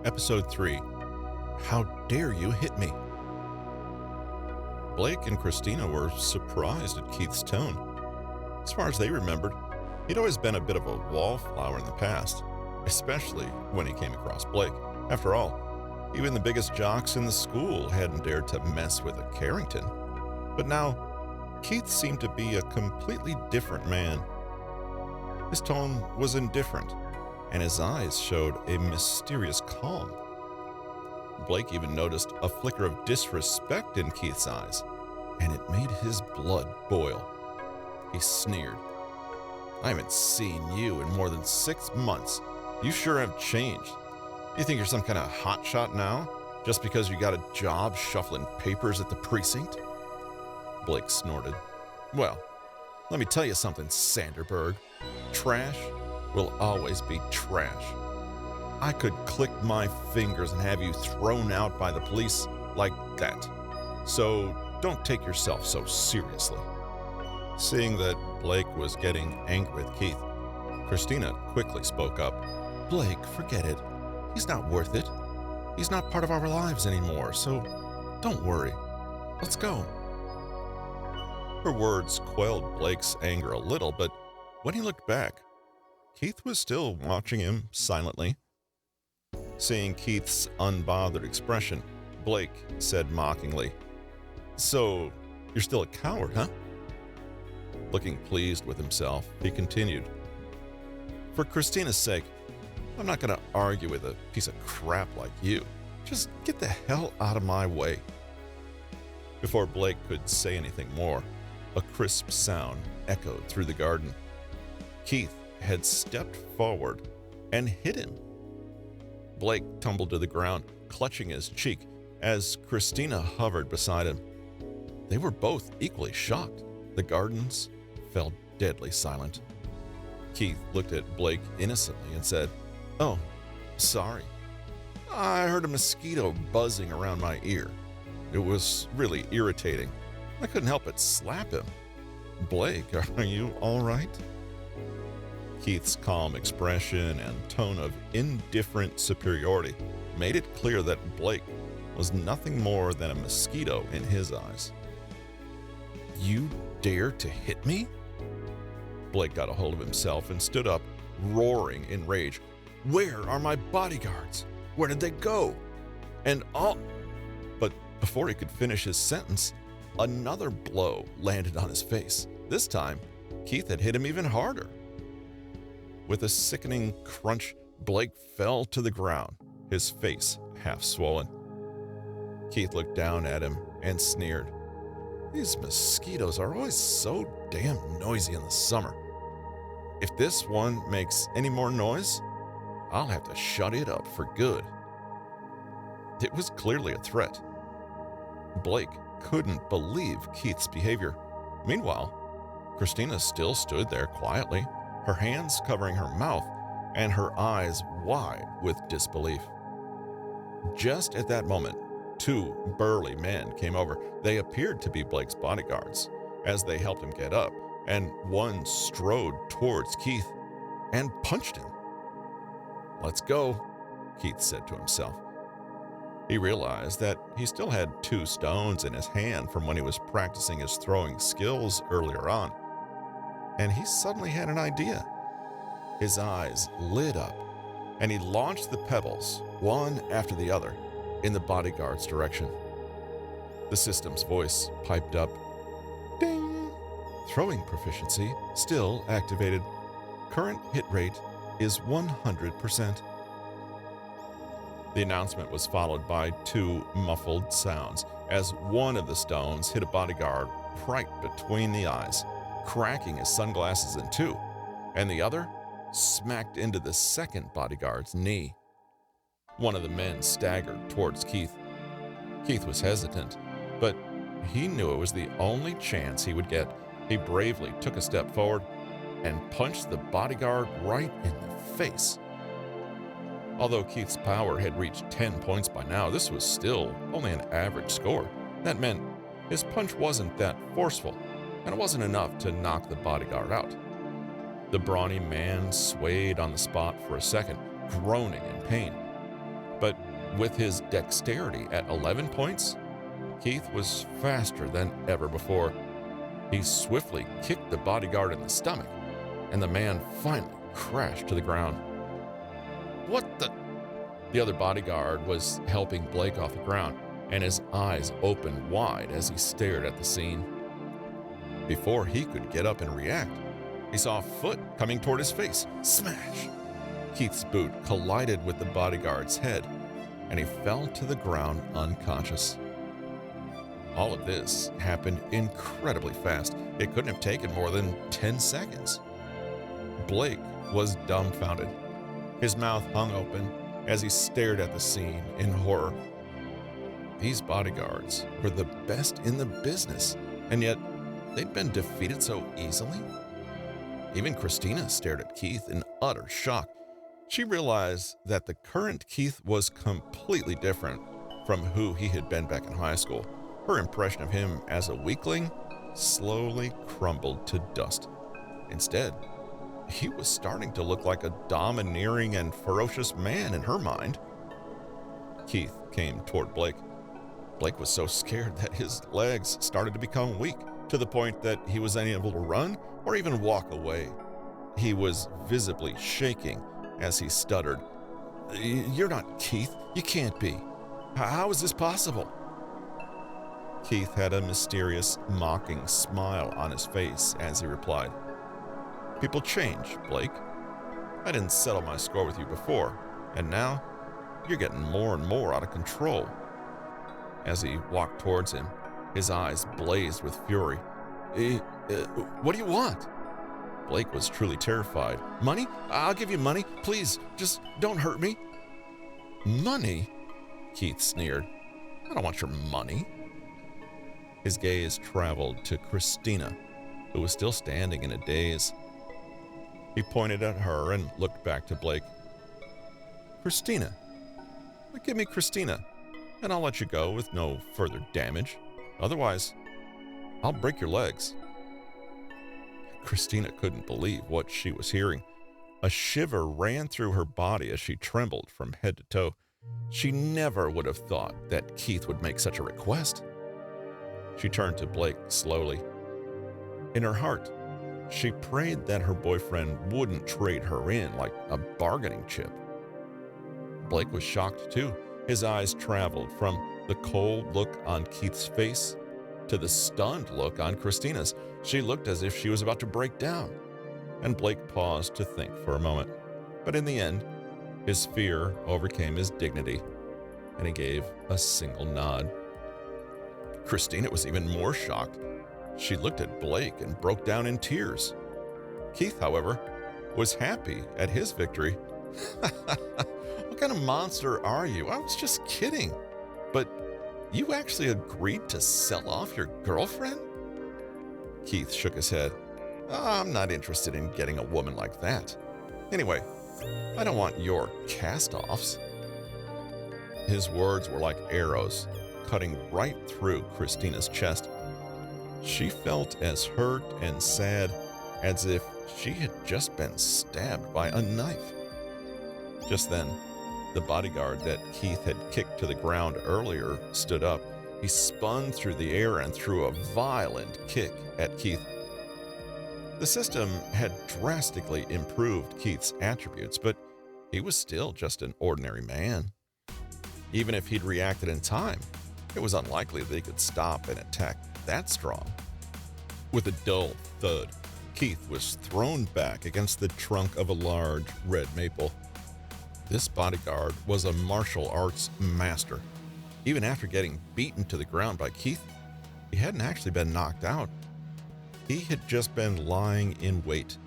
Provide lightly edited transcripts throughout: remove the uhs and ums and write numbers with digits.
Episode 3, How Dare You Hit Me? Blake and Christina were surprised at Keith's tone. As far as they remembered, he'd always been a bit of a wallflower in the past, especially when he came across Blake. After all, even the biggest jocks in the school hadn't dared to mess with a Carrington. But now, Keith seemed to be a completely different man. His tone was indifferent, and his eyes showed a mysterious calm. Blake even noticed a flicker of disrespect in Keith's eyes, and it made his blood boil. He sneered. "I haven't seen you in more than 6 months. You sure have changed. You think you're some kind of hotshot now, just because you got a job shuffling papers at the precinct?" Blake snorted. "Well, let me tell you something, Sanderberg. Trash will always be trash. I could click my fingers and have you thrown out by the police like that. So don't take yourself so seriously." Seeing that Blake was getting angry with Keith, Christina quickly spoke up. "Blake, forget it. He's not worth it. He's not part of our lives anymore, so don't worry. Let's go." Her words quelled Blake's anger a little, but when he looked back, Keith was still watching him silently. Seeing Keith's unbothered expression, Blake said mockingly, "So, you're still a coward, huh?" Looking pleased with himself, he continued, "For Christina's sake, I'm not going to argue with a piece of crap like you. Just get the hell out of my way." Before Blake could say anything more, a crisp sound echoed through the garden. Keith had stepped forward and hit him. Blake tumbled to the ground, clutching his cheek, as Christina hovered beside him. They were both equally shocked. The gardens fell deadly silent. Keith looked at Blake innocently and said, "Oh, sorry. I heard a mosquito buzzing around my ear. It was really irritating. I couldn't help but slap him. Blake, are you all right?" Keith's calm expression and tone of indifferent superiority made it clear that Blake was nothing more than a mosquito in his eyes. "You dare to hit me?" Blake got a hold of himself and stood up, roaring in rage. "Where are my bodyguards? Where did they go? And all—" But before he could finish his sentence, another blow landed on his face. This time, Keith had hit him even harder. With a sickening crunch, Blake fell to the ground, his face half swollen. Keith looked down at him and sneered. "These mosquitoes are always so damn noisy in the summer. If this one makes any more noise, I'll have to shut it up for good." It was clearly a threat. Blake couldn't believe Keith's behavior. Meanwhile, Christina still stood there quietly, her hands covering her mouth and her eyes wide with disbelief. Just at that moment, 2 burly men came over. They appeared to be Blake's bodyguards, as they helped him get up, and one strode towards Keith and punched him. "Let's go," Keith said to himself. He realized that he still had 2 stones in his hand from when he was practicing his throwing skills earlier on. And he suddenly had an idea. His eyes lit up, and he launched the pebbles, one after the other, in the bodyguard's direction. The system's voice piped up, "Ding! Throwing proficiency still activated. Current hit rate is 100%. The announcement was followed by 2 muffled sounds as one of the stones hit a bodyguard right between the eyes, cracking his sunglasses in 2, and the other smacked into the second bodyguard's knee. One of the men staggered towards Keith. Keith was hesitant, but he knew it was the only chance he would get. He bravely took a step forward and punched the bodyguard right in the face. Although Keith's power had reached 10 points by now, this was still only an average score. That meant his punch wasn't that forceful, and it wasn't enough to knock the bodyguard out. The brawny man swayed on the spot for a second, groaning in pain. But with his dexterity at 11 points, Keith was faster than ever before. He swiftly kicked the bodyguard in the stomach, and the man finally crashed to the ground. What the? The other bodyguard was helping Blake off the ground, and his eyes opened wide as he stared at the scene. Before he could get up and react, he saw a foot coming toward his face. Smash! Keith's boot collided with the bodyguard's head, and he fell to the ground unconscious. All of this happened incredibly fast. It couldn't have taken more than 10 seconds. Blake was dumbfounded. His mouth hung open as he stared at the scene in horror. These bodyguards were the best in the business, and yet they'd been defeated so easily. Even Christina stared at Keith in utter shock. She realized that the current Keith was completely different from who he had been back in high school. Her impression of him as a weakling slowly crumbled to dust. Instead, he was starting to look like a domineering and ferocious man in her mind. Keith came toward Blake. Blake was so scared that his legs started to become weak, to the point that he was unable to run or even walk away. He was visibly shaking as he stuttered, "You're not Keith. You can't be. How is this possible?" Keith had a mysterious, mocking smile on his face as he replied, "People change, Blake. I didn't settle my score with you before, and now you're getting more and more out of control." As he walked towards him, his eyes blazed with fury. What do you want?" Blake was truly terrified. "Money? I'll give you money. Please, just don't hurt me." "Money?" Keith sneered. "I don't want your money." His gaze traveled to Christina, who was still standing in a daze. He pointed at her and looked back to Blake. "Christina. Give me Christina, and I'll let you go with no further damage. Otherwise, I'll break your legs." Christina couldn't believe what she was hearing. A shiver ran through her body as she trembled from head to toe. She never would have thought that Keith would make such a request. She turned to Blake slowly. In her heart, she prayed that her boyfriend wouldn't trade her in like a bargaining chip. Blake was shocked too. His eyes traveled from the cold look on Keith's face to the stunned look on Christina's. She looked as if she was about to break down, and Blake paused to think for a moment. But in the end, his fear overcame his dignity, and he gave a single nod. Christina was even more shocked. She looked at Blake and broke down in tears. Keith, however, was happy at his victory. "What kind of monster are you? I was just kidding. But you actually agreed to sell off your girlfriend?" Keith shook his head. "I'm not interested in getting a woman like that. Anyway, I don't want your cast-offs." His words were like arrows, cutting right through Christina's chest. She felt as hurt and sad as if she had just been stabbed by a knife. Just then, the bodyguard that Keith had kicked to the ground earlier stood up. He spun through the air and threw a violent kick at Keith. The system had drastically improved Keith's attributes, but he was still just an ordinary man. Even if he'd reacted in time, it was unlikely that he could stop an attack that strong. With a dull thud, Keith was thrown back against the trunk of a large red maple. This bodyguard was a martial arts master. Even after getting beaten to the ground by Keith, he hadn't actually been knocked out. He had just been lying in wait,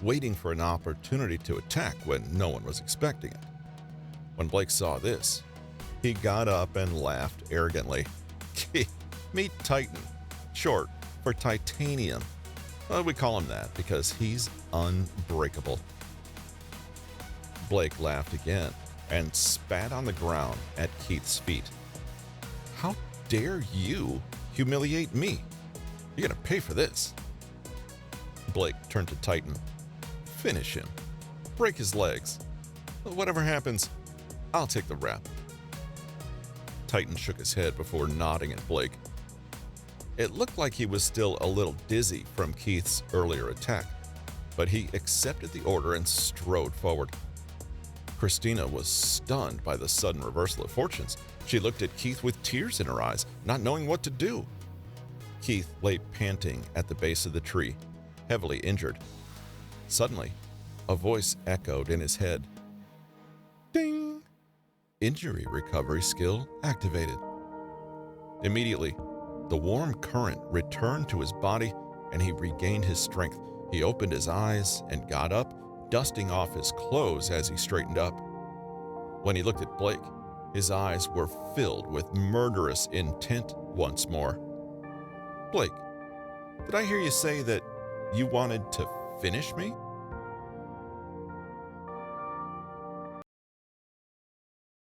waiting for an opportunity to attack when no one was expecting it. When Blake saw this, he got up and laughed arrogantly. "Meet Titan, short for titanium. We call him that because he's unbreakable." Blake laughed again and spat on the ground at Keith's feet. "How dare you humiliate me? You're gonna pay for this." Blake turned to Titan. "Finish him. Break his legs. Whatever happens, I'll take the rap." Titan shook his head before nodding at Blake. It looked like he was still a little dizzy from Keith's earlier attack, but he accepted the order and strode forward. Christina was stunned by the sudden reversal of fortunes. She looked at Keith with tears in her eyes, not knowing what to do. Keith lay panting at the base of the tree, heavily injured. Suddenly, a voice echoed in his head. Ding! Injury recovery skill activated. Immediately, the warm current returned to his body and he regained his strength. He opened his eyes and got up, dusting off his clothes as he straightened up. When he looked at Blake, his eyes were filled with murderous intent once more. Blake, did I hear you say that you wanted to finish me?